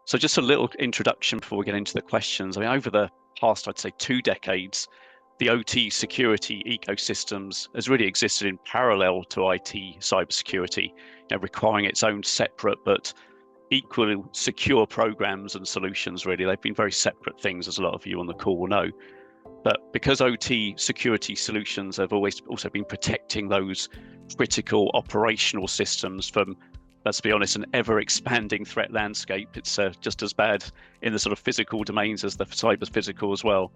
So just a little introduction before we get into the questions. I mean, over the past, I'd say 2 decades, the OT security ecosystems has really existed in parallel to IT cybersecurity, requiring its own separate but equally secure programs and solutions, really. They've been very separate things, as a lot of you on the call will know. But because OT security solutions have always also been protecting those critical operational systems from, let's be honest, an ever-expanding threat landscape. It's just as bad in the sort of physical domains as the cyber physical as well.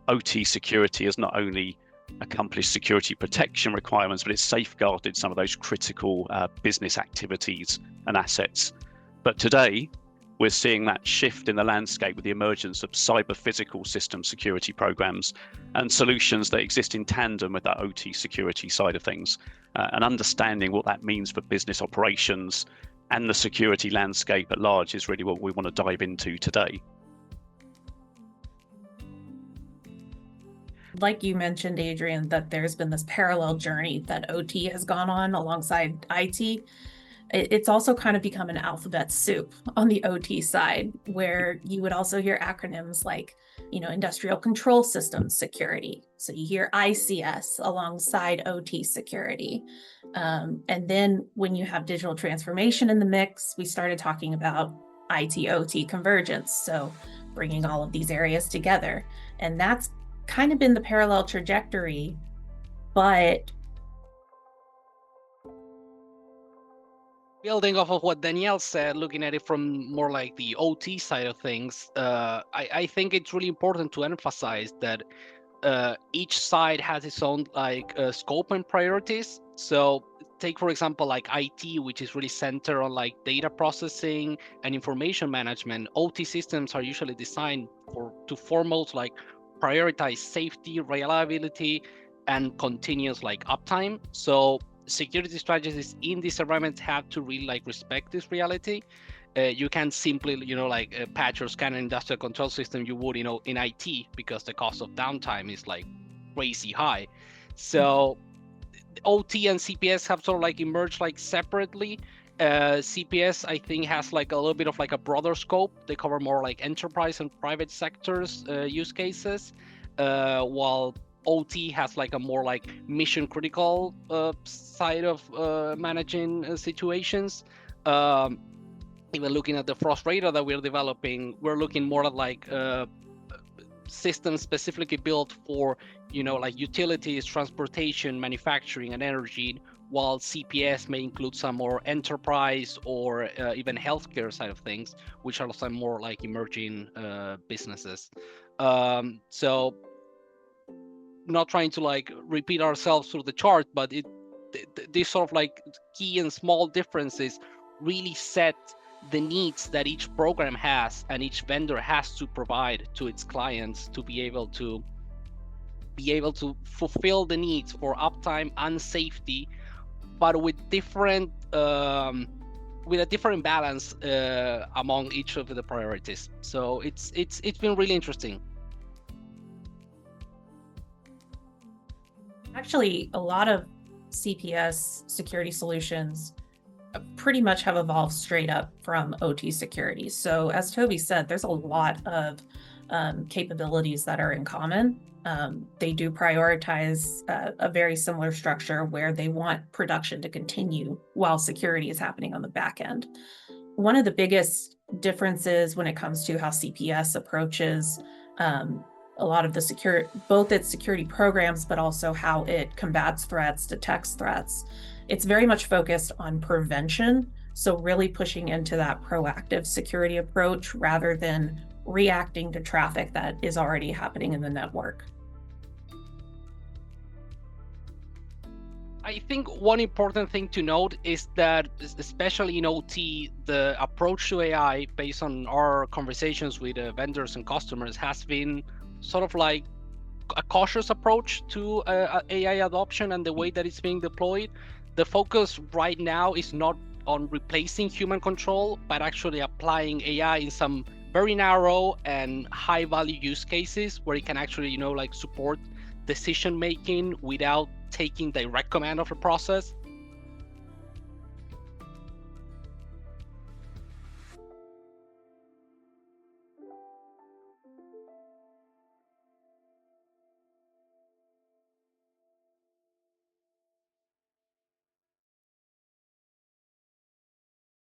OT security has not only accomplished security protection requirements, but it's safeguarded some of those critical business activities and assets. But today, we're seeing that shift in the landscape with the emergence of cyber physical system security programs and solutions that exist in tandem with that OT security side of things. And understanding what that means for business operations and the security landscape at large is really what we want to dive into today. Like you mentioned, Adrian, that there's been this parallel journey that OT has gone on alongside IT. It's also kind of become an alphabet soup on the OT side, where you would also hear acronyms like, industrial control systems security. So you hear ICS alongside OT security. And then when you have digital transformation in the mix, we started talking about IT-OT convergence. So bringing all of these areas together. And that's kind of been the parallel trajectory, but building off of what Danielle said, looking at it from more like the OT side of things, I think it's really important to emphasize that each side has its own scope and priorities. So take, for example, like IT, which is really centered on like data processing and information management. OT systems are usually designed to foremost like prioritize safety, reliability, and continuous uptime. So security strategies in this environment have to really respect this reality. You can't simply patch or scan an industrial control system you would in IT, because the cost of downtime is crazy high. So OT and CPS have sort of emerged separately. CPS I think has a little bit of a broader scope. They cover more enterprise and private sectors use cases, while OT has a more mission critical side of managing situations. Even looking at the Frost Radar that we're developing, we're looking more at systems specifically built for utilities, transportation, manufacturing, and energy, while CPS may include some more enterprise or even healthcare side of things, which are some more emerging businesses. So not trying to repeat ourselves through the chart, but these sort of key and small differences really set the needs that each program has and each vendor has to provide to its clients to be able to fulfill the needs for uptime and safety, but with different with a different balance among each of the priorities. So it's been really interesting. Actually, a lot of CPS security solutions pretty much have evolved straight up from OT security. So as Toby said, there's a lot of capabilities that are in common. They do prioritize a very similar structure where they want production to continue while security is happening on the back end. One of the biggest differences when it comes to how CPS approaches a lot of the both its security programs, but also how it combats threats, detects threats. It's very much focused on prevention. So really pushing into that proactive security approach rather than reacting to traffic that is already happening in the network. I think one important thing to note is that, especially in OT, the approach to AI, based on our conversations with vendors and customers, has been sort of a cautious approach to AI adoption and the way that it's being deployed. The focus right now is not on replacing human control, but actually applying AI in some very narrow and high value use cases where it can actually, like support decision making without taking direct command of the process.